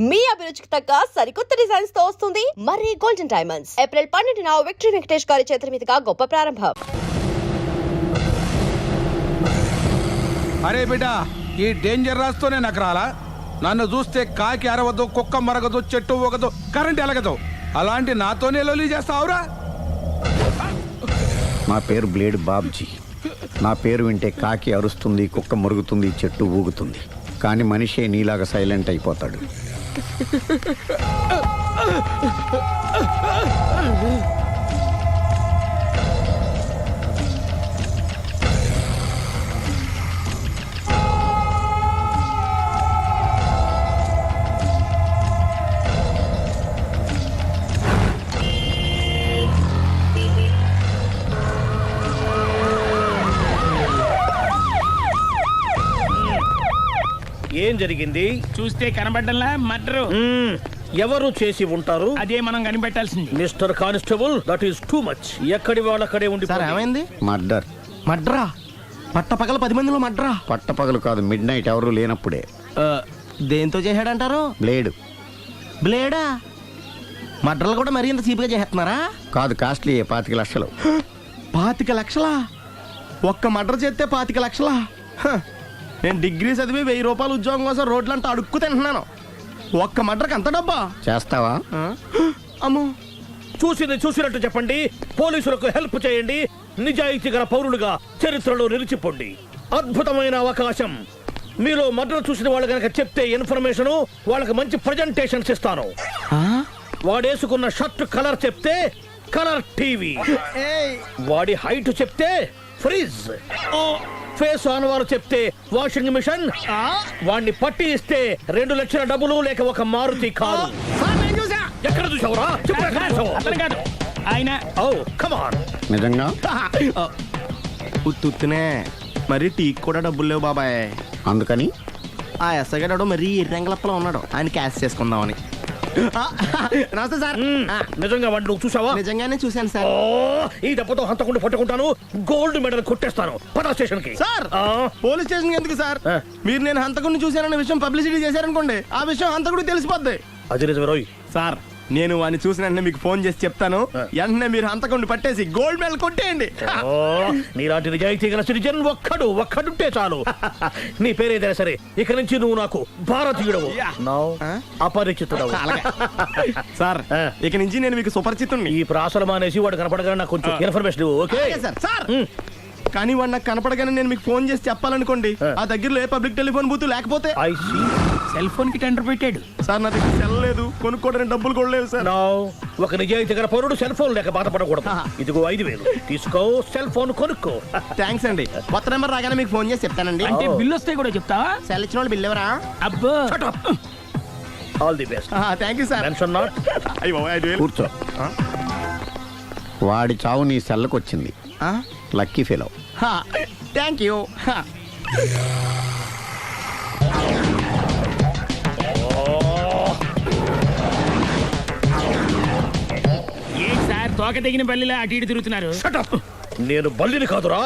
మీ అభిరుచికి తగ్గ సరికొత్త డిజైన్స్ తో వస్తుంది మర్రి గోల్డెన్ డైమండ్స్. ఏప్రిల్ 12న విక్టరీ వెంకటేష్ గారి చేతుల మీదుగా గొప్ప ప్రారంభం. అరే బిడ్డ, ఈ డేంజర్ రాస్తూనే నాకు రాలా. నన్ను చూస్తే కాకి అరవదు, కుక్క మరగదు, చెట్టు ఊగదు, కరెంట్ ఎలగదు. అలాంటి నాతోనే లొలి చేస్తావురా? నా పేరు బ్లేడ్ బాబ్జీ. నా పేరు వింటే కాకి అరుస్తుంది, కుక్క మురుగుతుంది, చెట్టు ఊగుతుంది. కానీ మనిషే నీలాగా సైలెంట్ అయిపోతాడు. ఏం జరిగింది? చూస్తే కనబడ్డంలా మర్డరు. ఎవరు చేసి ఉంటారు? అదే మనం కనిపెట్టాల్సింది. Mister constable, that is too much. ఎక్కడి వాళ్ళక్కడే ఉండి. సార్ ఏమైంది? మర్డర్. మడ్రా? పట్టపగల 10 మందిలో మడ్రా? పట్టపగలు కాదు, మిడ్ నైట్ ఎవరు లేనప్పుడే. దేంతో చేశాడంటారు? బ్లేడ్. బ్లేడా? మడ్రలు కూడా మరీ ఇంత చీప్గా చేస్తున్నారా? కాదు, కాస్ట్లీ 25 లక్షలు. 25 లక్షలా? ఒక్క మడ్ర చేస్తే 25 లక్షలా? నేను డిగ్రీ చదివి 1000 రూపాయలు ఉద్యోగం కోసం రోడ్లంతా అడుక్కు తింటున్నాను. ఒక్క మడ్రకి అంత డబ్బా? చేస్తావా? అమ్మో. చూసినట్టు చెప్పండి. పోలీసులకు హెల్ప్ చేయండి. నిజాయితీ గల పౌరులుగా చరిత్రలో నిలిచిపోండి. అద్భుతమైన అవకాశం. మీలో మర్డర్ చూసిన వాళ్ళు కనుక చెప్తే ఇన్ఫర్మేషన్, వాళ్ళకి మంచి ప్రజెంటేషన్స్ ఇస్తాను. వాడేసుకున్న షర్ట్ కలర్ చెప్తే కలర్ టీవీ, వాడి హైట్ చెప్తే ఫ్రిజ్, ఫేస్ ఆన్ వారు చెప్తే వాషింగ్ మిషన్, వాడిని పట్టి ఇస్తే 2 లక్షల డబ్బులు లేక ఒక మారుతి కారు. ఎక్కడ చూసావురా? అతను కాదు ఆయన. Oh come on. నిజంగా? ఉత్తునే మరి టీకి కూడా డబ్బులు లేవు బాబాయ్. అందుకని ఆ ఎస్ఐ గారు మరీ ఎర్రంగలప్పలో ఉన్నాడు. ఆయన క్యాష్ చేసుకుందామని. నమస్తే సార్. నిజంగా వాడిని నువ్వు చూసావా? నిజంగానే చూశాను సార్. ఈ దెబ్బతో హంతకుండా పట్టుకుంటాను, గోల్డ్ మెడల్ కొట్టేస్తాను. పద స్టేషన్ కి. సార్, పోలీస్ స్టేషన్ ఎందుకు సార్? మీరు నేను హంతకుడిని చూశానన్న విషయం పబ్లిసిటీ చేశారనుకోండి, ఆ విషయం హంతకుడికి తెలిసిపోద్ది. అది నిజమే రోయ్. సార్, నేను వాడిని చూసిన వెంటనే మీకు ఫోన్ చేసి చెప్తాను. వెంటనే మీరు హంతకుడిని పట్టేసి గోల్డ్ మెడల్ కొట్టేయండి. నీలాంటి నిజాయితీ గల సిటిజన్ ఒక్కడుంటే చాలు. నీ పేరేదైనా సరే, ఇక నుంచి నువ్వు నాకు భారతీయుడవు, అపరిచితుడవు. సార్, ఇక నుంచి నేను మీకు సుపరిచితుడిని. ఈ ప్రాసలు మానేసి వాడు కనపడగానే నాకు కొంచెం ఇన్ఫర్మేషన్. Okay sir. కానీ వాడు నాకు కనపడగానే నేను మీకు ఫోన్ చేసి చెప్పాలనుకోండి, ఆ దగ్గరలో ఏ పబ్లిక్ టెలిఫోన్ బూత్ లేకపోతే. సెల్ ఫోన్ కి టెండర్ పెట్టాడు సార్. నా దగ్గర సెల్ లేదు, కొనుక్కోవడానికి డబ్బులు కూడా లేవు సార్. ఒక నిజాయితీ గల పౌరుడు సెల్ ఫోన్ లేక బాధపడకూడదు. ఇదిగో 5,000 తీసుకో, సెల్ ఫోన్ కొనుక్కో. థ్యాంక్స్ అండి. కొత్త నెంబర్ రాగానే మీకు ఫోన్ చేసి చెప్తానండి. అంటే బిల్లు వస్తే కూడా చెప్తావా? సెల్ ఇచ్చిన వాళ్ళు బిల్ ఎవరా? అబ్బో. All the best. Thank you sir. Mention not. కూర్చో. వాడి చావు నీ సెల్లకు వచ్చింది. Lucky fellow. Thank you. ఏంటి సార్ తోక తెగిన బల్లిలా అటు ఇటు తిరుగుతున్నారు? నేను బల్లిని కాదురా,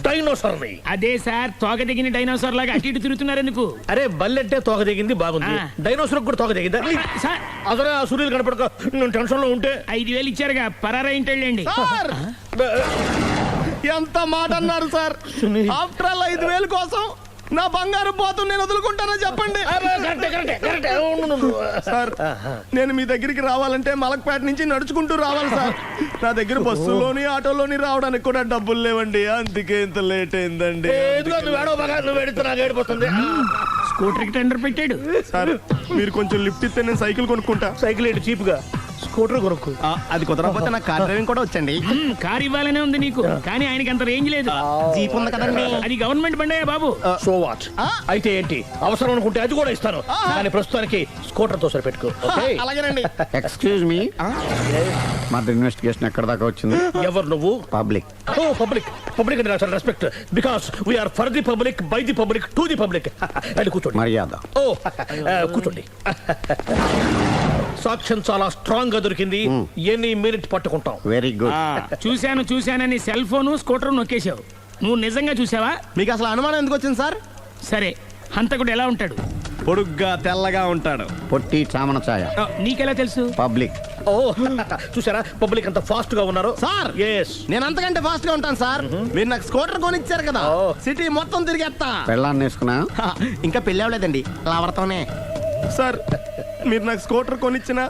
డైనోసార్ని. అదే సార్, తోక తెగిన డైనోసార్ లాగా అటు ఇటు తిరుగుతున్నారు ఎందుకు? అరే బల్లి అంటే తోక దిగింది బాగుంది, డైనోసార్ కూడా తోక దిగిందా? సార్, అసలే ఆ సూర్యులు కనపడక నేను టెన్షన్ లో ఉంటే 5,000 ఇచ్చారుగా, పరారా ఇంటండి. ఎంత మాట అన్నారు సార్? ఆఫ్టర్ ఆల్ 5,000 కోసం నా బంగారు పోతు నేను వదులుకుంటానో చెప్పండి సార్. నేను మీ దగ్గరికి రావాలంటే మలక్పేట నుంచి నడుచుకుంటూ రావాలి సార్. నా దగ్గర బస్సులోని ఆటోలోని రావడానికి కూడా డబ్బులు లేవండి. అందుకే ఇంత లేట్ అయిందండి. స్కూటర్ కి టెండర్ పెట్టాడు సార్. మీరు కొంచెం లిఫ్ట్ ఇస్తే నేను సైకిల్ కొనుక్కుంటా. సైకిల్ ఏంటి చీప్ గా, స్కూటర్ కొనుక్కు. అది కుదరకపోతే నాకు కార్ డ్రైవింగ్ కూడా వచ్చండి. కార్ ఇవ్వాలనే ఉంది నీకు, కానీ ఆయనకి అంత రేంజ్ లేదు. జీప్ ఉంది కదండి. అది గవర్నమెంట్ బండే బాబు. So what? అయితే ఏంటి, అవసరం అనుకుంటే అది కూడా ఇస్తాను, కానీ ప్రస్తుతానికి స్కూటర్ తో సరిపెట్టుకో. అలాగేనండి. ఎక్స్క్యూజ్ మీ, మర్డర్ ఇన్వెస్టిగేషన్ ఎక్కడ దాకా వచ్చింది? ఎవరు నువ్వు? పబ్లిక్. ఓ పబ్లిక్. పబ్లిక్ అంటే చాలా respect, because we are for the public, by the public, to the public. అది కూర్చోండి. మర్యాద. ఓ కూర్చోండి. సాక్ష్యం చాలా స్ట్రాంగ్ గా దొరికింది. ఎన్ని మినిట్ పట్టుకుంటాం. Very good. చూశానని సెల్ ఫోను స్కూటర్ నొక్కేశావు. నువ్వు నిజంగా చూసావా? మీకు అసలు అనుమానం ఎందుకు వచ్చింది సార్? సరే, హంతకుడు ఎలా ఉంటాడు? పొడుగ్గా తెల్లగా ఉంటాడు. పొట్టి చామన ఛాయ. నీకెలా తెలుసు? పబ్లిక్. ఓ చూసారా పబ్లిక్ అంత ఫాస్ట్ గా ఉన్నారు. సార్ ఎస్ నేను అంతకంటే ఫాస్ట్ గా ఉంటాను సార్. మీరు నాకు స్కూటర్ కొనిచ్చారు కదా, ఓ. సిటీ మొత్తం తిరిగేస్తా. పెళ్ళాన్ని వేసుకున్నా. ఇంకా పెళ్ళి అవ్వలేదండి, లావర్తోనే. సార్ మీరు నాకు స్కూటర్ కొనిచ్చిన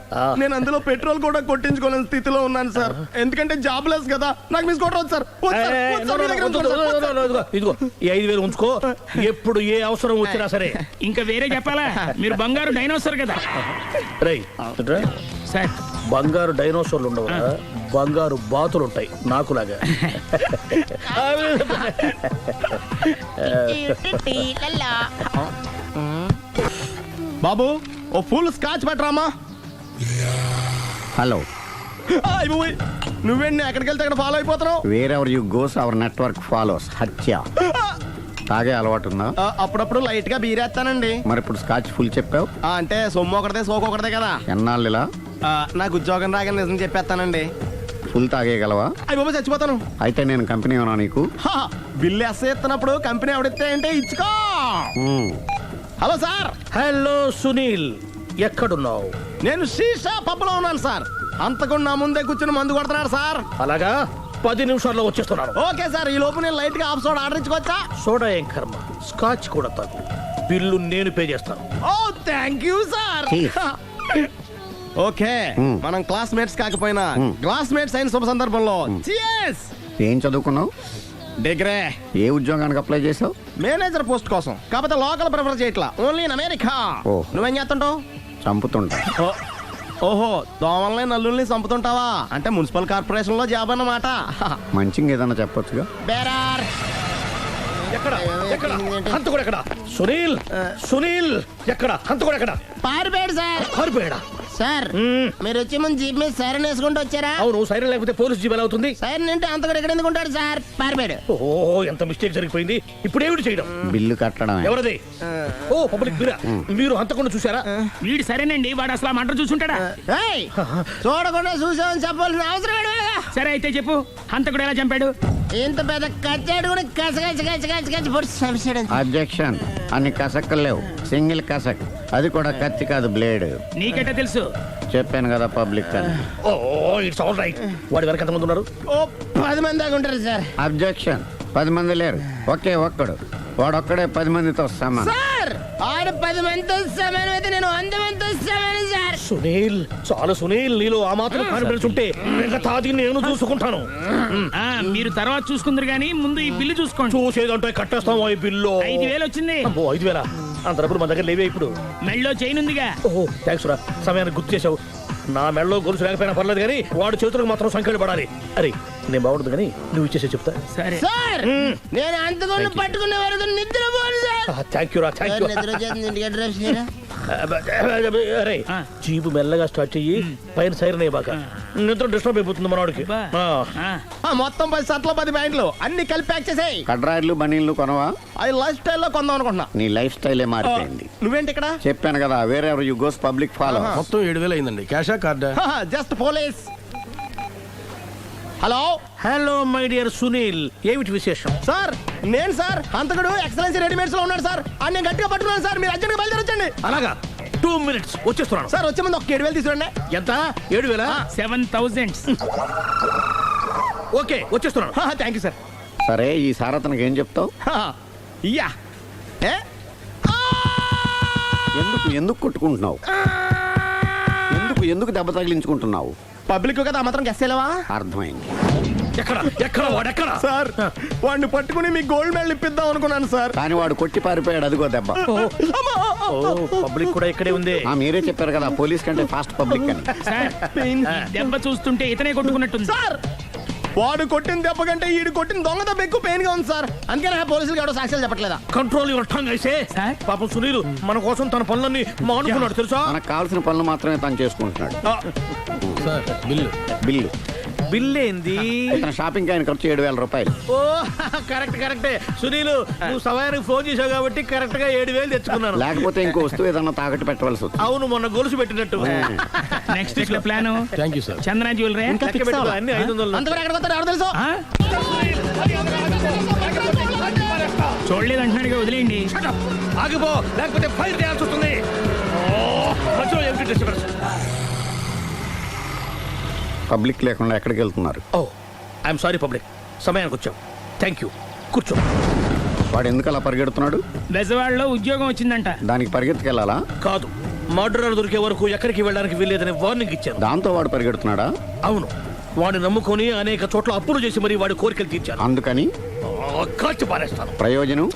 నేను అందులో పెట్రోల్ కూడా కొట్టించుకోలేని స్థితిలో ఉన్నాను సార్. ఎందుకంటే జాబ్ లెస్ కదా, నాకు మీ స్కూటర్ వద్దు సార్. వద్దు సార్, వద్దు సార్, మీ దగ్గర ఉంచుకోండి సార్. ఇదిగో ఈ 5,000 ఉంచుకో. ఎప్పుడు ఏ అవసరం వచ్చినా సరే. ఇంకా వేరే చెప్పాలా? మీరు బంగారు డైనోసార్ కదా రై సార్. బంగారు డైనోసార్లు ఉండవు, బంగారు బాతులు ఉంటాయి నాకులాగా. బాబు ఓ ఫుల్ స్కాచ్ పెట్టరామా. హలో. నువ్వేంటి ఎక్కడికి వెళ్తే అక్కడ ఫాలో అయిపోతున్నావు? Wherever you goes our network follows. హత్య. తాగే అలవాటు ఉందా? అప్పుడప్పుడు లైట్ గా బీరేస్తానండి. మరి ఇప్పుడు స్కాచ్ ఫుల్ చెప్పావు. అంటే సొమ్ము ఒకటిదే సోకు ఒకటిదే కదా. ఎన్నాళ్ళు ఇలా? నాకు ఉద్యోగం రాగానే నిజం చెప్పేస్తానండి. ఫుల్ తాగేయగలవా? అయ్యి బాబు చచ్చిపోతాను. అయితే నేను కంపెనీ ఉన్నా నీకు. బిల్లు ఎస్ఐ ఎత్తినప్పుడు కంపెనీ ఎవడితే అంటే ఇచ్చుకో. Hello sir. హలో సునీల్, ఎక్కడున్నావు? నేను శీషా పబ్లో ఉన్నాను సార్. అంతకుండా నా ముందే కూర్చుని మందు కొడుతున్నాడు సార్. అలాగా 10 నిమిషాల్లో వచ్చేస్తున్నాను. ఓకే సార్, ఈ లోపు నేను లైట్ గా హాఫ్ సోడా ఆర్డర్ ఇచ్చుకోవచ్చా? సోడా ఏం కర్మ, స్కాచ్ కూడా తాగు. బిల్లు నేను పే చేస్తాను. Oh thank you sir. Cheers. Okay మనం క్లాస్మేట్స్ కాకపోయినా క్లాస్మేట్స్ అయిన శుభ సందర్భంలో cheers. ఏం చదువుకున్నావు? డిగ్రీ. ఏ ఉద్యోగానికి అప్లై చేసావు? మేనేజర్ పోస్ట్ కోసం, కాకపోతే లోకల్ ప్రిఫర్ చేయట్లా, ఓన్లీ ఇన్ అమెరికా. ఓ. నువ్వేం చేస్తుంటావు? చంపుతుంటా. ఓహో, దోమల్ని నల్లుల్ని చంపుతుంటావా? అంటే మున్సిపల్ కార్పొరేషన్ లో జాబ్ అన్నమాట. మంచిగా ఏదన్నా చెప్పొచ్చుగా. బేరార్. ఎక్కడ ఎక్కడ హంతకుడు ఎక్కడ? సునీల్, సునీల్ ఎక్కడ? హంతకుడు ఎక్కడ? పారిపోయాడు సార్. కారిపోయాడా? సార్ మీరు వచ్చే ముందు జీప్ మీద సైరన్ వేసుకుంటూ వచ్చారా? అవును, సైరన్ లేకపోతే పోలీస్ జీబ్ ఎలా అవుతుంది? సైరన్ అంటే అంతగా ఎక్కడ ఎందుకు ఉంటాడు సార్? పారిపోయాడు. ఓ ఎంత మిస్టేక్ జరిగిపోయింది. ఇప్పుడు ఏమిటి చేయడం? బిల్లు కట్టడమే. ఎవరది? ఓ పబ్లిక్ మీరా? మీరు హంతకుండా చూసారా? వీడు సరేనండి, వాడు అసలు ఆ మంట చూసుంటాడా? ఏయ్, చూడకుండా చూసామని చెప్పాల్సిన అవసరం ఏంటి? సరే అయితే చెప్పు, హంతకుడు ఎలా చంపాడు? ఇంత పెద్ద కచ్చాడు కూడా కచ్చ పొడి. అబ్జెక్షన్. అన్ని కసక్కలు లేవు, సింగిల్ కసక్. అది కూడా కత్తి కాదు, బ్లేడ్. నీకెట్టా తెలుసు? చెప్పాను కదా పబ్లిక్ అని. Oh it's all right. వాడి వరకు ఎంతమంది ఉన్నారు? ఓ 10 మంది దాకా ఉంటారు సార్. అబ్జెక్షన్. 10 మంది లేరు, ఒకే ఒక్కడు. వాడొక్కడే 10 మందితో సమానం. సార్ ఆడు 10 మందితో సమానం అయితే నేను 100 మందితో సమానం సార్. సునీల్, చాలు సునీల్, నీలో ఆ మాత్రం కాన్ఫిడెన్స్ ఉంటే మిగతాది నేను చూసుకుంటాను. మీరు తర్వాత చూసుకుందరు గానీ ముందు ఈ బిల్లు చూసుకోండి. చూసేదంటే కట్టేస్తాం ఈ బిల్లు. 5,000 వచ్చింది. 5,000 అంత డబ్బులు మన దగ్గర లేవే ఇప్పుడు. మెళ్ళో చైన్ ఉందిగా. ఓహో థ్యాంక్స్ రా, సమయానికి గుర్తు చేసావు. నా మెడలో గొలుసు లేకపోయినా పర్లేదు కానీ వాడు చేతులకు మాత్రం సంఖ్యలు పడాలి. అరే నేను బాగుంటుంది కానీ నువ్వు ఇచ్చేసే చెప్తా. సరే సార్ నేను అంతకుండా పట్టుకునే వరకు నిద్రపోను సార్. థ్యాంక్ యూ రా, థ్యాంక్ యూ. నిద్ర వచ్చేది ఇంటికి అడ్రస్ చేయరా? అరే జీబు మెల్లగా స్టార్ట్ చెయ్యి, పైన సైరన్ అయ్యాక నిద్ర డిస్టర్బ్ అయిపోతుంది మనవాడికి. మొత్తం 10 షర్ట్లు 10 ప్యాంట్లు అన్ని కలిపి ప్యాక్ చేసేయ్. కడ్రాయిలు బనీళ్లు కొనవా? అవి లైఫ్ స్టైల్లో కొందాం అనుకుంటున్నా. నీ లైఫ్ స్టైలే మారిపోయింది. నువ్వేంటి ఇక్కడ? చెప్పాను కదా, wherever you goes public follow. మొత్తం 7,000 అయిందండి. క్యాషా కార్డా? Just police. Hello hello my dear Sunil, ఏమిటి విశేషం? సార్ నేను సార్ హంతకుడు ఎక్సలెన్సీ రెడీమేడ్స్ లో ఉన్నాడు సార్. అని నేను గట్టిగా పట్టుకున్నాను సార్. మీరు అర్జెంట్గా బయలుదేరొచ్చండి. అలాగా 2 minutes వచ్చేస్తున్నాను. సార్ వచ్చే ముందు ఒక 7,000 తీసుకురండి. ఎంత? 7,000? 7,000. ఓకే వచ్చేస్తున్నాను. Thank you sir. సరే ఈ సారతనకి ఏం చెప్తావు? ఇయ్యా ఎందుకు కొట్టుకుంటున్నావు? ఎందుకు దెబ్బ తగిలించుకుంటున్నావు? పబ్లిక్ కదా మాత్రం గెస్సేలేవా? అర్థమైంది. ఎక్కడ ఎక్కడ వాడెక్కడ? సార్ వాడిని పట్టుకుని మీ గోల్డ్ మెడల్ ఇప్పిద్దాం అనుకున్నాను సార్. కానీ వాడు కొట్టి పారిపోయాడు, అదిగో దెబ్బ. పబ్లిక్ కూడా ఇక్కడే ఉంది. మీరే చెప్పారు కదా పోలీస్ కంటే ఫాస్ట్ పబ్లిక్ అని. సార్ దెబ్బ చూస్తుంటే ఇతనే కొట్టుకున్నట్టుంది. సార్ వాడు కొట్టిన దెబ్బ కంటే ఈడు కొట్టిన దొంగ దెబ్బ ఎక్కువ పెయిన్ గా ఉంది సార్. అందుకే పోలీసులు ఎవడో సాక్ష్యాలు చెప్పట్లేదా? కంట్రోల్ యువర్ టంగ్ అయితే. పాపం సునీల్ మన కోసం తన పనులన్నీ మానుకున్నాడు తెలుసా? మనకు కావాల్సిన పనులు మాత్రమే తను చేసుకుంటున్నాడు. Sir bill. బిల్లు బిల్ ఏంది? ఇతను షాపింగ్ ఆయన ఖర్చు 7,000 రూపాయలు. ఓ కరెక్టే సునీల్, నువ్వు సమయానికి ఫోన్ చేసావు కాబట్టి కరెక్ట్ గా 7,000 తెచ్చుకున్నాను. లేకపోతే ఇంకో వస్తువు ఏదన్నా తాకట్టు పెట్టవలసి వస్తుంది. అవును, మొన్న గొలుసు పెట్టినట్టు. Next week plan thank you sir. Chandana jewellery. ఇంకా ఫిక్స్ అవ్వలా? అన్ని 500. అంతవరకు ఎక్కడికి వస్తాడు ఎవరు తెలుసు? చూడలేదు అంటున్నాడు, వదిలేయండి. Shut up! ఆగిపో, లేకపోతే ఫైర్ చేయాల్సి వస్తుంది. మధ్యలో ఏమిటి disturbance? పబ్లిక్ లేకుండా ఎక్కడికి వెళ్తున్నారు? ఐఎమ్ సారీ పబ్లిక్, సమయానికి వచ్చాం. థ్యాంక్ యూ, కూర్చో. వాడు ఎందుకు అలా పరిగెడుతున్నాడు? బెజవాడలో ఉద్యోగం వచ్చిందంట. దానికి పరిగెత్తుకెళ్ళాలా? కాదు, మర్డరర్ దొరికే వరకు ఎక్కడికి వెళ్ళడానికి వీల్లేదని వార్నింగ్ ఇచ్చాను. దాంతో వాడు పరిగెడుతున్నాడా? అవును, వాడిని నమ్ముకొని అనేక చోట్ల అప్పులు చేసి మరి వాడి కోరికలు తీర్చాను. అందుకని కాల్చి పారేస్తాను. ప్రయోజనం?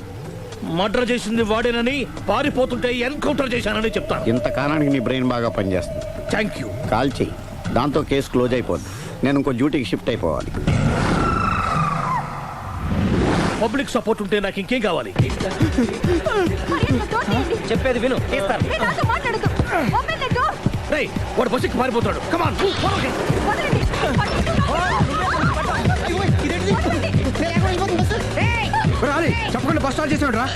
మర్డర్ చేసింది వాడేనని, పారిపోతుంటే ఎన్కౌంటర్ చేశానని చెప్తాను. ఇంతకాలానికి నీ బ్రెయిన్ బాగా పనిచేస్తుంది. Thank you. కాల్ చెయ్యి, దాంతో కేసు క్లోజ్ అయిపోద్ది. నేను ఇంకో డ్యూటీకి షిఫ్ట్ అయిపోవాలి. పబ్లిక్ సపోర్ట్ ఉంటే నాకు ఇంకేం కావాలి? చెప్పేది విను. తీస్తారు. రేయ్, వాడు బస్సుకి పారిపోతాడు. కమాన్. చెప్పకుండా బస్ స్టార్ట్ చేసాడు రా.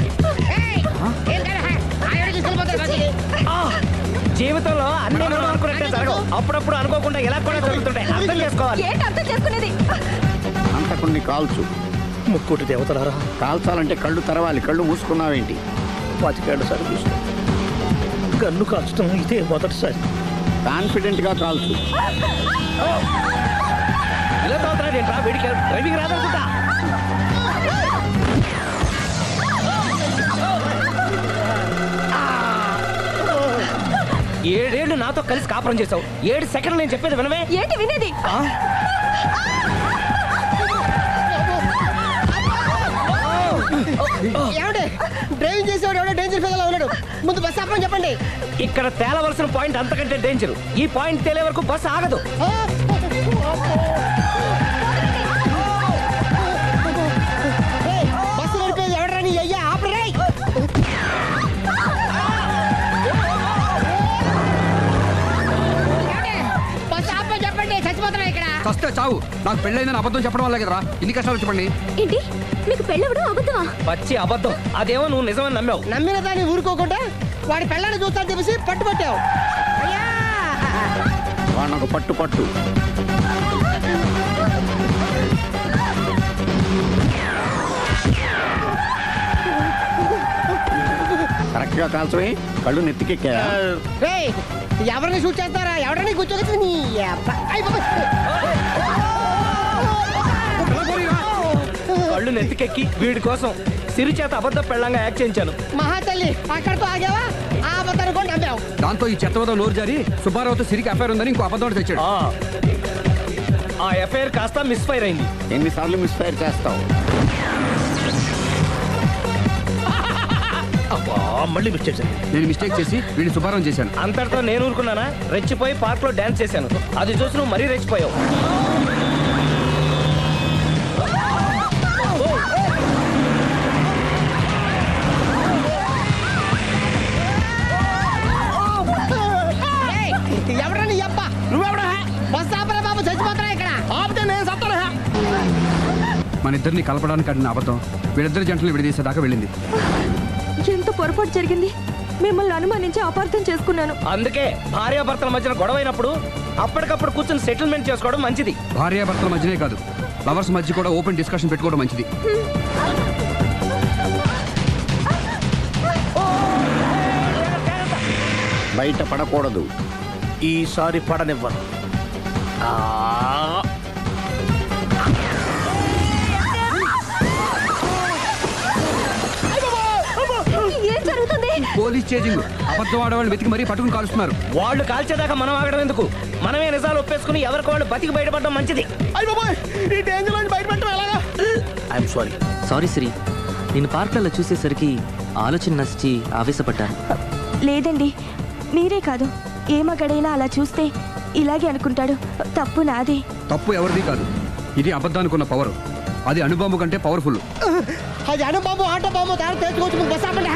జీవితంలో అన్ని మనం అనుకున్నట్టే జరగవు. అప్పుడప్పుడు అనుకోకుండా ఎలా కూడా జరుగుతుంటాయి. అర్థం చేసుకోవాలి. అంతకుని కాల్చు. ముక్కోటి దేవతలారా, కాల్చాలంటే కళ్ళు తెరవాలి. కళ్ళు మూసుకున్నావేంటి? 25 సార్లు చూసిన గన్ను కాల్చడం ఇదే మొదటిసారి. కాన్ఫిడెంట్ గా కాల్చు. ఇలా తోతున్నాడు ఏంట్రా? వీడికి డ్రైవింగ్ రాదనుకుంటా. ఏడేళ్ళు నాతో కలిసి కాపురం చేసావు. 7 సెకండ్లు నేను చెప్పేది వినవే. ఏంటి వినేది? డ్రైవింగ్ చేసేవాడు ఎవడో డేంజర్ ఫీల్ ఉన్నాడు. ముందు బస్ ఆపమని చెప్పండి. ఇక్కడ తేలవలసిన పాయింట్ అంతకంటే డేంజర్. ఈ పాయింట్ తేలే వరకు బస్సు ఆగదు. బస్సు నడిపేది ఎవడరా నీ అయ్యా? ఆపరే. బస్ ఆపమని చెప్పండి. చచ్చిపోతున్నా ఇక్కడ. వస్తే చావు. నాకు పెళ్ళైందని అబద్ధం చెప్పడం వల్ల కదరా ఇన్ని కష్టాలు చెప్పండి. ఏంటి మీకు పెళ్ళవడం అబద్ధమా? పచ్చి అబద్ధం. అదేమో నువ్వు నిజమని నమ్మావు. నమ్మిన దాన్ని ఊరుకోకుండా వాడి పెళ్ళాన్ని చూస్తాను చెప్పేసి పట్టుబట్టావు. అయ్యా వాడిని ఒక పట్టు పట్టు. కరెక్ట్ గా కాల్చవే. కళ్ళు నెత్తికెక్కా? రేయ్, ఎవరిని షూట్ చేస్తారా? ఎవరిని కూర్చోగచ్చు నీ అబ్బా. అయ్ బాబోయ్. కళ్ళు నెత్తికెక్కి వీడి కోసం సిరి చేత అబద్ధ పెళ్ళంగా యాక్ట్ చేయించాను. మహాతల్లి అక్కడితో ఆగావా? ఆ అబద్ధాన్ని కూడా నమ్మావు. దాంతో ఈ చెత్తవదో నోరు జారి సుబ్బారావుతో సిరికి అఫైర్ ఉందని ఇంకో అబద్ధం తెచ్చాడు. ఆ ఎఫ్ఐఆర్ కాస్త మిస్ఫైర్ అయింది. ఎన్నిసార్లు మిస్ఫైర్ చేస్తావు? మళ్ళీ మిస్టేక్ జరిగింది. నేను మిస్టేక్ చేసి వీడిని సుబ్బారావు చేశాను. అంతటితో నేను ఊరుకున్నానా? రెచ్చిపోయి పార్క్ లో డాన్స్ చేశాను. అది చూసి నువ్వు మరీ రెచ్చిపోయావు. ఎవరా నీ అబ్బా? నువ్వెవడా? బస్ ఆపరా బాబు, చచ్చిపోతారా ఇక్కడ. ఆపితే నేను సత్తాను. మన ఇద్దరిని కలపడానికి అడిగిన అబద్ధం వీళ్ళిద్దరి జంటలు విడదీసేదాకా వెళ్ళింది. ఎంత పొరపాటు జరిగింది. మిమ్మల్ని అనుమానించి అపార్థం చేసుకున్నాను. అందుకే భార్యాభర్తల మధ్యన గొడవ అయినప్పుడు అప్పటికప్పుడు కూర్చొని సెటిల్మెంట్ చేసుకోవడం మంచిది. భార్యాభర్తల మధ్యనే కాదు, లవర్స్ మధ్య కూడా ఓపెన్ డిస్కషన్ పెట్టుకోవడం మంచిది. బయట పడకూడదు. ఈసారి పడనివ్వను. ఏం జరుగుతుంది? Police chasing. అబద్ధం ఆడవాళ్ళు వెతికి మరీ పట్టుకుని కాలుస్తున్నారు. వాళ్ళు కాల్చేదాకా మనం ఆగడం ఎందుకు? మనమే నిజాలు ఒప్పేసుకుని ఎవరికి వాళ్ళు బతికి బయటపడడం మంచిది. అయ్య బాబోయ్, ఈ డేంజర్ నుంచి బయటపెట్టడం ఎలాగా? I'm sorry. సారీ శ్రీ, నేను పార్కులలో చూసేసరికి ఆలోచన నచ్చి ఆవేశపడ్డాను. లేదండి, మీరే కాదు, ఏ మగాడైనా అలా చూస్తే ఇలాగే అనుకుంటాడు. తప్పు నాదే. తప్పు ఎవరిది కాదు. ఇది అబద్ధానికి ఉన్న పవర్. అది అణుబాంబు కంటే పవర్ఫుల్. అది అణుబాంబు ఆటో బాంబు తయారు తెచ్చుకోవచ్చు. బస్ ఆపండి.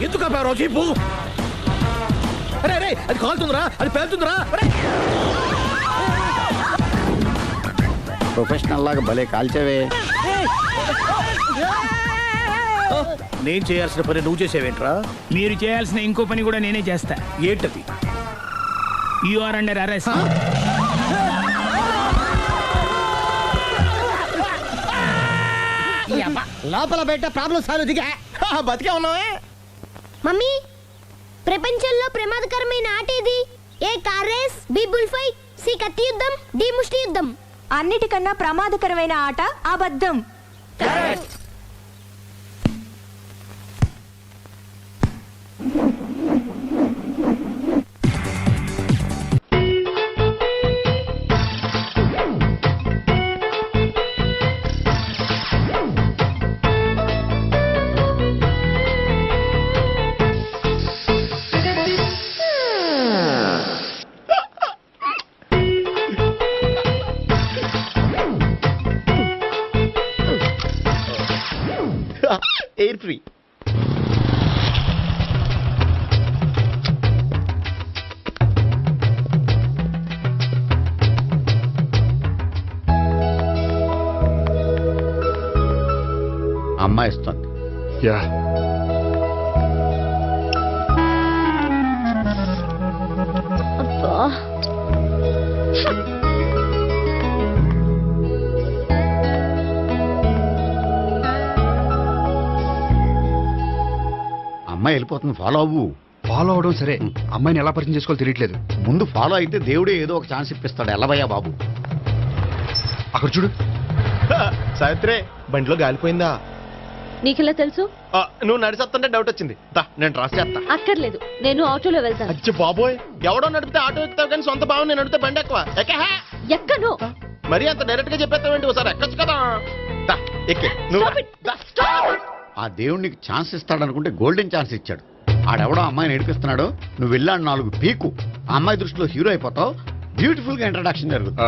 ఎందుకు ఆపారో చెప్పు. అరే అరే, అది కాలుతుందిరా, అది పేలుతుందిరా. ప్రొఫెషనల్ లాగా భలే కాల్చేవే. నేను చేయాల్సిన పని నువ్వు చేసేవేంట్రా? మీరు చేయాల్సిన ఇంకో పని కూడా నేనే చేస్తా. ఏంటది? You are under arrest. లోపల బయట ప్రాబ్లమ్ సాల్వ్ దిగా బతికే ఉన్నావే. మమ్మీ ప్రపంచంలో ప్రమాదకరమైన ఆట ఏది? A car race, B bull fight, C కత్తి యుద్ధం, డి ముష్టి యుద్ధం. అన్నిటికన్నా ప్రమాదకరమైన ఆట అబద్ధం. Air free. అమ్మాయి ఇస్తుంది. యా అమ్మాయి వెళ్ళిపోతుంది, ఫాలో అవ్వు. ఫాలో అవడం సరే, అమ్మాయిని ఎలా పరిచయం చేసుకోవాలో తెలియట్లేదు. ముందు ఫాలో అయితే దేవుడే ఏదో ఒక ఛాన్స్ ఇప్పిస్తాడు. ఎల్లవయ్యా బాబు. అక్కడ చూడు. సావిత్రి బండిలో గాలిపోయిందా? నీకెలా తెలుసు? నువ్వు నడిచేస్తుంటే డౌట్ వచ్చింది. దా నేను రాసి చేస్తా. అక్కర్లేదు, నేను ఆటోలో వెళ్తాను. అచ్చి బాబోయ్, ఎవడో నడిపితే ఆటో ఎక్కుతావు కానీ సొంత భావం నేను నడిపితే బండి ఎక్కువ ఎక్కహా. ఎక్కను. మరి అంత డైరెక్ట్ గా చెప్పేస్తావేంటి? ఒకసారి ఎక్కొచ్చు కదా. దా ఎక్కే నువ్వు. దా. ఆ దేవుడికి ఛాన్స్ ఇస్తాడనుకుంటే గోల్డెన్ ఛాన్స్ ఇచ్చాడు. ఆడెవడో అమ్మాయిని ఏడిపిస్తున్నాడు, నువ్వు వెళ్ళాడు 4 పీకు. ఆ అమ్మాయి దృష్టిలో హీరో అయిపోతావు. బ్యూటిఫుల్ గా ఇంట్రడక్షన్ జరుగుతుంది.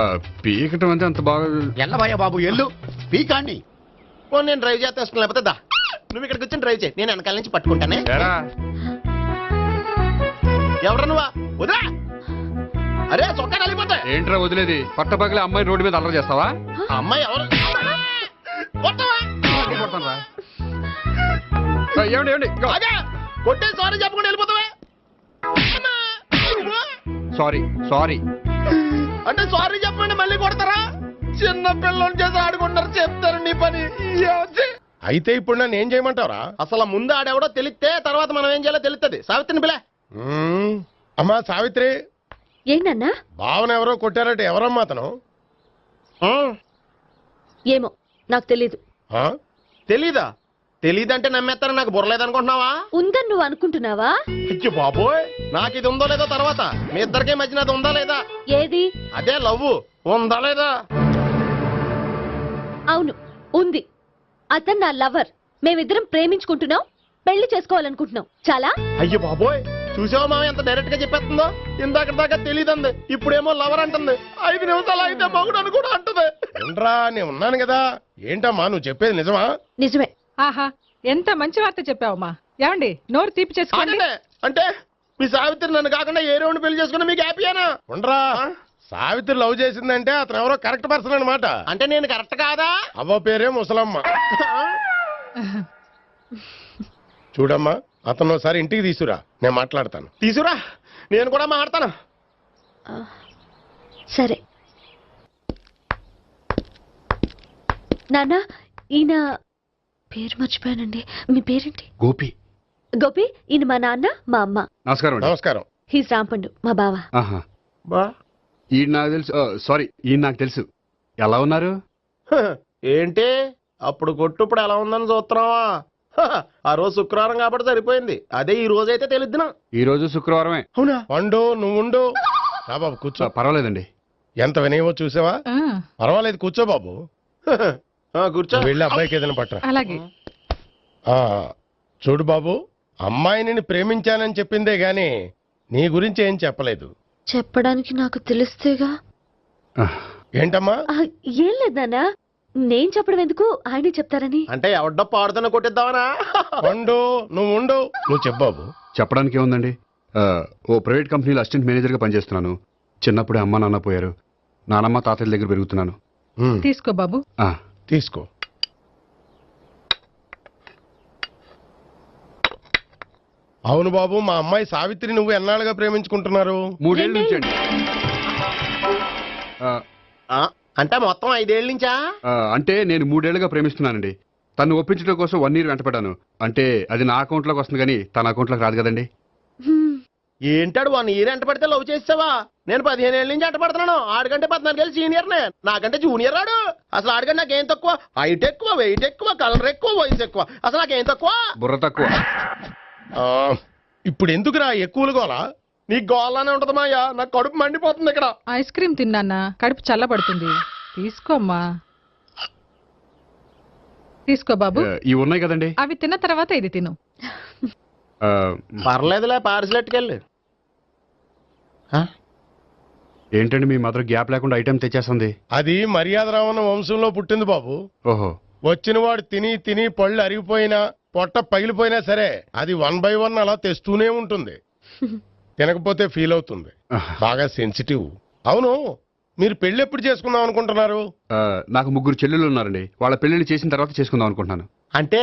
పీకటం అంటే అంత బాగా. ఎల్లవయ్యా బాబు, ఎల్లు పీకాన్ని. నేను డ్రైవ్ చేస్తాను, లేకపోతే దా నువ్వు ఇక్కడికి వచ్చి డ్రైవ్ చేయి, నేను వెనకాల నుంచి పట్టుకుంటానే. ఎవరు నువ్వా? వదిలా. అరే చొక్కా కలిపోతా. ఏంట్రా వదిలేది? పట్టపగలే అమ్మాయి రోడ్డు మీద అల్లరి చేస్తావా? ఆ అమ్మాయి ఎవరు? కొట్టవా? ఏమండి ఏమండి, అదే కొట్టే సారీ చెప్పకుండా వెళ్ళిపోతావా? Sorry sorry. అంటే సారీ చెప్పండి మళ్ళీ కొడతారా? చిన్న పిల్లలు చేసి ఆడుకుంటారు, చెప్తారు నీ పని. అయితే ఇప్పుడు నన్ను ఏం చేయమంటారా? అసలు ముందు ఆడెవడో తెలిస్తే తర్వాత మనం ఏం చేయాలో తెలుస్తుంది. సావిత్రిని పిల్ల. అమ్మా సావిత్రి. ఏంటన్నా? భావన ఎవరో కొట్టారట, ఎవరమ్మా అతను? ఏమో నాకు తెలీదు. తెలీదా? తెలీదంటే నమ్మేస్తారని నాకు బుర్రలేదనుకుంటున్నావా? ఉందని నువ్వు అనుకుంటున్నావా? అయ్యో బాబోయ్, నాకు ఇది ఉందో లేదో తర్వాత. మీ ఇద్దరికే మధ్యన అది ఉందా లేదా? ఏది? అదే లవ్ ఉందా లేదా? అవును ఉంది. అతను నా లవర్. మేమిద్దరం ప్రేమించుకుంటున్నాం, పెళ్లి చేసుకోవాలనుకుంటున్నాం. చాలా. అయ్యో బాబోయ్, చూసావా మామ ఎంత డైరెక్ట్ గా చెప్పేస్తుందో? ఇందాక దాకా తెలియదండి, ఇప్పుడేమో లవర్ అంటుంది. 5 నిమిషాలు అయితే మగుడు అని కూడా అంటుంది. ఏంట్రా, నేను ఉన్నాను కదా. ఏంటమ్మా నువ్వు చెప్పేది నిజమా? నిజమే. ఆహా, ఎంత మంచి వార్త చెప్పావమ్మా. ఏమండి, నోరు తీపి చేసుకోండి. అంటే మీ సావిత్రి నన్ను కాకుండా ఏ రౌండ్ పెళ్లి చేసుకున్నా మీకు హ్యాపీయేనా? ఉండరా, సావిత్రి లవ్ చేసిందంటే అతను ఎవరో కరెక్ట్ పర్సన్ అనమాట. అంటే నేను కరెక్ట్ కాదా? అవ్వ పేరే ముసలమ్మ. చూడమ్మా, అతను ఒకసారి ఇంటికి తీసుకురా, నేను మాట్లాడతాను. తీసుకురా, నేను కూడా మాట్లాడతాను. సరే నాన్న, ఈయన పేరు మర్చిపోయానండి. మీ పేరేంటి? గోపి. గోపి, ఈయన మా నాన్న, మా అమ్మ. నమస్కారం. నమస్కారం. హీస్ రాంపండు, మా బావ. బా ఈయన నాకు తెలుసు. సారీ, ఈయన నాకు తెలుసు. ఎలా ఉన్నారు? ఏంటి అప్పుడు కొట్టుప్పుడు ఎలా ఉందని చూస్తున్నావా? ఆ రోజు శుక్రవారం కాబట్టి సరిపోయింది. అదే ఈ రోజు అయితే తెలిద్దునా. ఈ రోజు శుక్రవారమే. అవునా? వండు, నువ్వు ఉండు. రా బాబు కూర్చో. పర్వాలేదండి. ఎంత వినయమో చూసావా? పర్వాలేదు, కూర్చో బాబు. కూర్చో. వెళ్ళి అబ్బాయికి ఏదైనా పట్టరా. అలాగే. చూడు బాబు, అమ్మాయిని ప్రేమించానని చెప్పిందే గాని నీ గురించి ఏం చెప్పలేదు. చెప్పడానికి నాకు తెలిస్తేగా. ఏంటమ్మా? ఏం లేదు నాన్న, నేను చెప్పడం ఎందుకు, ఆయనే చెప్తారని. అంటే ఎవడ్డో పాడుతున్న కొట్టిద్దామనా? వండు, నువ్వు ఉండు. నువ్వు చెప్పు బాబు. చెప్పడానికి ఏముందండి, ఓ ప్రైవేట్ కంపెనీలో అసిస్టెంట్ మేనేజర్గా పనిచేస్తున్నాను. చిన్నప్పుడే అమ్మ నాన్న పోయారు. నానమ్మ తాతయ్య దగ్గర పెరుగుతున్నాను. తీసుకో బాబు. తీసుకో. అవును బాబు, మా అమ్మాయి సావిత్రి నువ్వు ఎన్నాళ్ళుగా ప్రేమించుకుంటున్నారు? 3 ఏళ్ళ నుంచి అండి. అంటే మొత్తం 5 ఏళ్ళ నుంచా? అంటే నేను 3 ఏళ్ళుగా ప్రేమిస్తున్నానండి. తను ఒప్పించడం కోసం 1 year వెంటపడ్డాను. అంటే అది నా అకౌంట్లోకి వస్తుంది కానీ తన అకౌంట్లోకి రాదు కదండి. ఏంటాడు 1 year ఎంట పడితే లవ్ చేసావా? నేను 15 ఏళ్ళ నుంచి ఎంట పడుతున్నాను. ఆడికంటే 14 ఏళ్ళు సీనియర్నే, నాకంటే జూనియర్ రాడు. అసలు ఆడికంటే నాకేం తక్కువ? హైట్ ఎక్కువ, వెయిట్ ఎక్కువ, కలర్ ఎక్కువ, వయసు ఎక్కువ. అసలు నాకేం తక్కువ? బుర్ర తక్కువ. ఇప్పుడు ఎందుకురా ఎక్కువలు గోలా? నీకు గోలానే ఉంటది మాయా, నాకు కడుపు మండిపోతుంది ఇక్కడ. ఐస్ క్రీమ్ తిన్నానా, కడుపు చల్లబడుతుంది. తీసుకోమ్మా, తీసుకో బాబు. ఇవి ఉన్నాయి కదండి. అవి తిన్న తర్వాత ఇది తిను. పర్లేదులే, పార్సిల్ ఎట్టుకెళ్ళి. ఏంటండి మీ మదర్ గ్యాప్ లేకుండా ఐటెం తెచ్చేస్తుంది? అది మర్యాద రావణ వంశంలో పుట్టింది బాబు. ఓహో. వచ్చిన వాడు తిని తిని పళ్ళు అరిగిపోయినా పొట్ట పగిలిపోయినా సరే అది 1 by 1 అలా తెస్తూనే ఉంటుంది. తినకపోతే ఫీల్ అవుతుంది, బాగా సెన్సిటివ్. అవును, మీరు పెళ్లి ఎప్పుడు చేసుకుందాం అనుకుంటున్నారు? నాకు 3 చెల్లెళ్ళు ఉన్నారండి. వాళ్ళ పెళ్లిళ్ళు చేసిన తర్వాత చేసుకుందాం అనుకుంటున్నాను. అంటే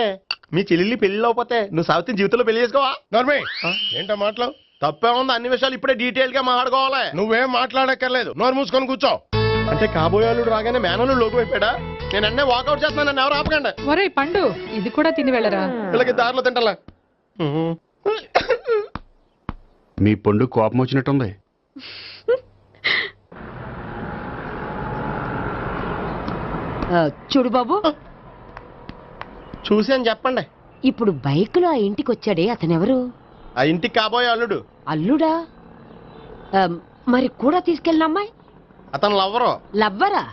మీ చెల్లెల్ని పెళ్లి అవ్వకపోతే నువ్వు సావిత్రి జీవితంలో పెళ్లి చేసుకోవా? నర్మే ఏంటో మాటలు తప్పే ఉంది. అన్ని విషయాలు ఇప్పుడే డీటెయిల్ గా మాట్లాడుకోవాలి. నువ్వేం మాట్లాడక్కర్లేదు, నోరు మూసుకొని కూర్చో. అంటే కాబోయేవాళ్ళు రాగానే మేనలు లోకి అయిపోయాడా? నేను అన్నీ వాకౌట్ చేస్తున్నాను, నన్ను ఎవరు ఆపకండి. ఒరే పండు, ఇది కూడా తిని వెళ్ళరా. వీళ్ళకి దారిలో తింటలే. మీ పండు కోపం వచ్చినట్టుంది. చూడు బాబు, చూసి అని చెప్పండి. ఇప్పుడు బైక్ లో ఆ ఇంటికి వచ్చాడే అతనెవరు? ఆ ఇంటికి కాబోయే అల్లుడు. అల్లుడా? మరి కూడా తీసుకెళ్ళిన అమ్మాయి? అతను లవ్వరు. లవ్వరా?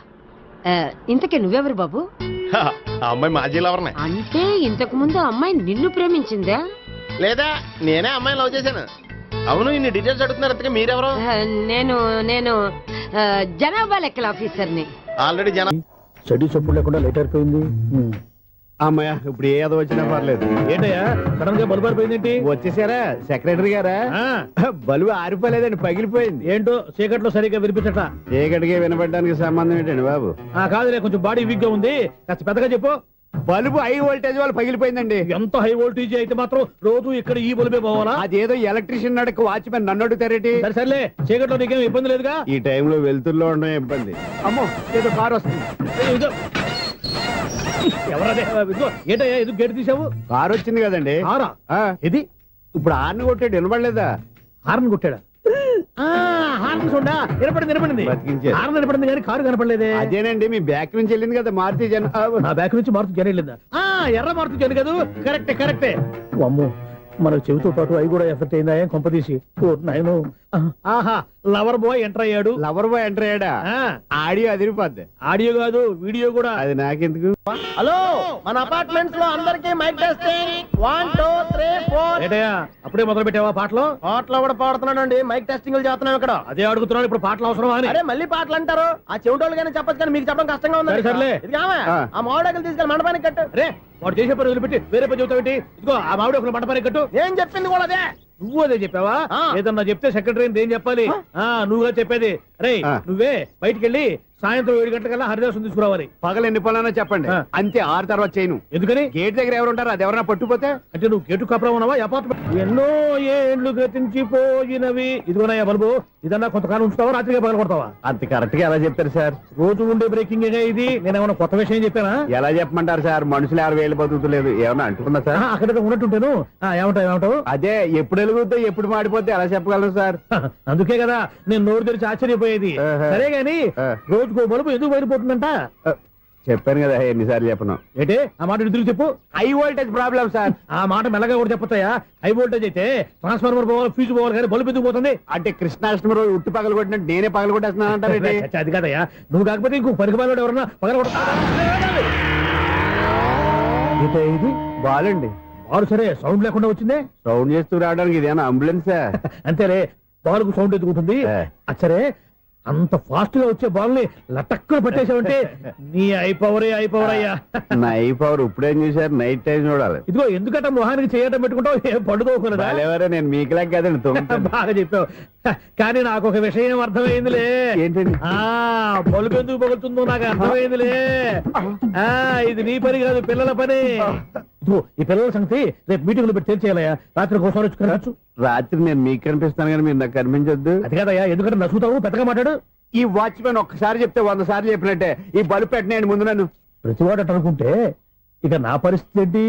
ఇంతకే నువ్వెవరు బాబు? ఆ అమ్మాయి మాజీ లవర్నే. అంటే ఇంతకు ముందు అమ్మాయి నిన్ను ప్రేమించిందా? లేదా నేనే అమ్మాయిని లవ్ చేశాను. అవును, ఇన్ని డీటెయిల్స్ అడుగుతున్నారు. ఇంతకీ మీరెవరు? నేను జనాభా లెక్కల ఆఫీసర్ని. ఆల్రెడీ చెడు చెప్పుడు లేకుండా లేట్ అయిపోయింది. అమ్మయ్య, ఇప్పుడు ఏ ఏదో వచ్చినా పర్లేదు. ఏంటయ్యా సడన్ గా బల్బు అయిపోయింది? వచ్చేసారా సెక్రటరీ గారా? బలువు ఆరిపోలేదండి, పగిలిపోయింది. ఏంటో చీకట్లో సరిగ్గా వినిపించట. ఏ గడిగే వినపడడానికి సంబంధం ఏంటండి బాబు? కాదులే, కొంచెం బాడీ వీక్ గా ఉంది, కాస్త పెద్దగా చెప్పు. బల్బు హై వోల్టేజ్ వాళ్ళు పగిలిపోయిందండి. ఎంత హై వోల్టేజ్ అయితే మాత్రం రోజు ఇక్కడ ఈ బల్బే పోవాలా? అదేదో ఎలక్ట్రీషియన్ నడక వాచ్మెన్ నన్ను అడుగుతారేటి? సర్లే, చీకట్లో నీకేం ఇబ్బంది లేదుగా? ఈ టైంలో వెళ్తుల్లో ఉండడం ఇబ్బంది. అమ్మో, ఏదో కారు వస్తుంది. ఎవరదే? ఏంటయ్యా ఇది గేట్ తీసావు? కారు వచ్చింది కదండి. కారా? ఇది ఇప్పుడు హార్న్ కొట్టాడు, వినపడలేదా? హార్న్ కొట్టాడా? హార్న్ చూడా వినపడింది. హార్న్ వినపడింది కానీ కారు కనపడలేదే. అదేనండి, మీ బ్యాక్ నుంచి వెళ్ళింది కదా మారుతి జన. నా బ్యాక్ నుంచి మారుతి జన వెళ్ళిందా? ఎర్ర మారుతి జన కదా. కరెక్టే. అమ్మో, మనకు చెవితో పాటు అవి కూడా ఎఫెక్ట్ అయిందా? ఏం కొంపదీసి. ఆహా, లవర్ బాయ్ ఎంటర్ అయ్యాడు. లవర్ బాయ్ ఎంటర్ అయ్యాడా? ఆడియో అదిరిపోద్ది. ఆడియో కాదు, వీడియో కూడా. అది నాకెందుకు? హలో, మన అపార్ట్మెంట్స్ లో అందరికి మైక్ టెస్టింగ్. 1 2 3 4. ఏంటయ్యా అప్పుడే మొదలు పెట్టావా పాటలు? పాటలు కూడా పాడుతున్నానండి, మైక్ టెస్టింగ్ చేస్తున్నాం ఇక్కడ. అదే అడుగుతున్నాను, ఇప్పుడు పాటలు అవసరమా అని. అరే మళ్ళీ పాటలు అంటారు, ఆ చెవిటోళ్ళు కానీ చెప్పచ్చు కానీ మీకు చెప్పడం కష్టంగా ఉంది. సర్లే, ఆ మామిడాకులు తీసుకెళ్ళి మండపానికి కట్టు. రే, వాడు చేసే పని వదిలిపెట్టి వేరే పని చెబుతావేంటి? ఇదిగో ఆ మామిడి ఒక మంటపానికి కట్టు. ఏం చెప్పింది కూడా అదే. నువ్వు అదే చెప్పావా? ఏదన్నా చెప్తే సెక్రటరీ ఏం చెప్పాలి? నువ్వుగా చెప్పేది. రే, నువ్వే బయటికి వెళ్ళి సాయంత్రం 7 గంటలకల్లా హరిదాసు తీసుకురావాలి. పగలు ఎన్ని పనులన్నా చెప్పండి, అంతే. 6 తర్వాత చేయను. ఎందుకని? గేట్ దగ్గర ఎవరు ఉంటారు, అది ఎవరన్నా పట్టుపోతే? అంటే నువ్వు గేటు కాపురం ఉన్నావా? అపార్ట్మెంట్ ఎన్నో ఏండ్లు గతించిపోయినవి. ఇదిగోనయ్యా బల్బు, ఇదన్నా కొంతకాలం ఉంచుతావా, రాత్రిగా పగల కొడతావా? అంత కరెక్ట్ గా ఎలా చెప్తారు సార్? రోజు ఉండే బ్రేకింగ్ ఇది. నేనేమన్నా కొత్త విషయం చెప్పానా? ఎలా చెప్పమంటారు సార్? మనుషులు 60 వేలు బతుకుతలేదు, ఏమన్నా అంటున్నా సార్? అక్కడ ఉన్నట్టుంటాను. ఏమంటావు? అదే ఎప్పుడు వెలుగుతో ఎప్పుడు మాడిపోతే ఎలా చెప్పగలను సార్? అందుకే కదా నేను నోరు తెరిచి ఆశ్చర్యపోయేది. సరే గాని రోజుకో బల్బు ఎందుకు బయటపోతుందంట? చెప్పాను కదా, ఎన్నిసార్లు చెప్పను. ఏంటే ఆ మాట ఎదురు చెప్పు. High voltage problem sir. ఆ మాట మెల్లగా కూడా చెప్పొచ్చాయా? హై వోల్టేజ్ అయితే ట్రాన్స్ఫార్మర్ పోవాలి, ఫ్యూజ్ పోవాలి, కానీ బల్బు ఎందుకు పోతుంది? అంటే కృష్ణాష్టమి రోజు ఉట్టి పగలు కొట్టినట్టు నేనే పగలు కొట్టేస్తున్నాను అంటారు. అది కాదయ్యా, నువ్వు కాకపోతే ఇంకో పనికి బాగా ఎవరన్నా పగల కొడతా. ఇది బాలండి. బారు సరే, సౌండ్ లేకుండా వచ్చిందే. సౌండ్ చేస్తూ రావడానికి ఇదేనా అంబులెన్సా? అంతేలే, బాలుకు సౌండ్ ఎదుగుతుంది. సరే, అంత ఫాస్ట్ గా వచ్చే బాల్ ని లటక్కులు పట్టేసావంటే నీ అయిపవర్ అయ్యా. నా అయిపవర్ ఇప్పుడేం చూసారు? నైట్ టైం చూడాలి. ఇదిగో ఎందుకంటే మొహానికి చేయడం పెట్టుకుంటావు, ఏం పండుకోకూడదా? నేను మీకులాగా కదండి. బాగా చెప్పావు, కానీ నాకు ఒక విషయం అర్థమైందిలే. ఏంటండి? బల్బు ఎందుకు పగులుతుందో నాకు అర్థమైందిలే. ఇది నీ పని కాదు, పిల్లల పని. ఈ పిల్లల సంగతి రేపు మీటింగ్ లో పెట్టి తెలిసేయాలయ్యా. రాత్రి కోసం వచ్చి రాత్రి నేను మీకు కనిపిస్తాను కానీ మీరు నాకు కనిపించొద్దు. అది కాదయ్యా, ఎందుకంటే నచ్చుతావు, పెద్దగా మాట్లాడు. ఈ వాచ్మెన్ ఒక్కసారి చెప్తే 100 సార్లు చెప్పినట్టే. ఈ బల్బు పెట్టినాయండి ముందు నన్ను. ప్రతివాడు అనుకుంటే ఇక నా పరిస్థితి ఏంటి?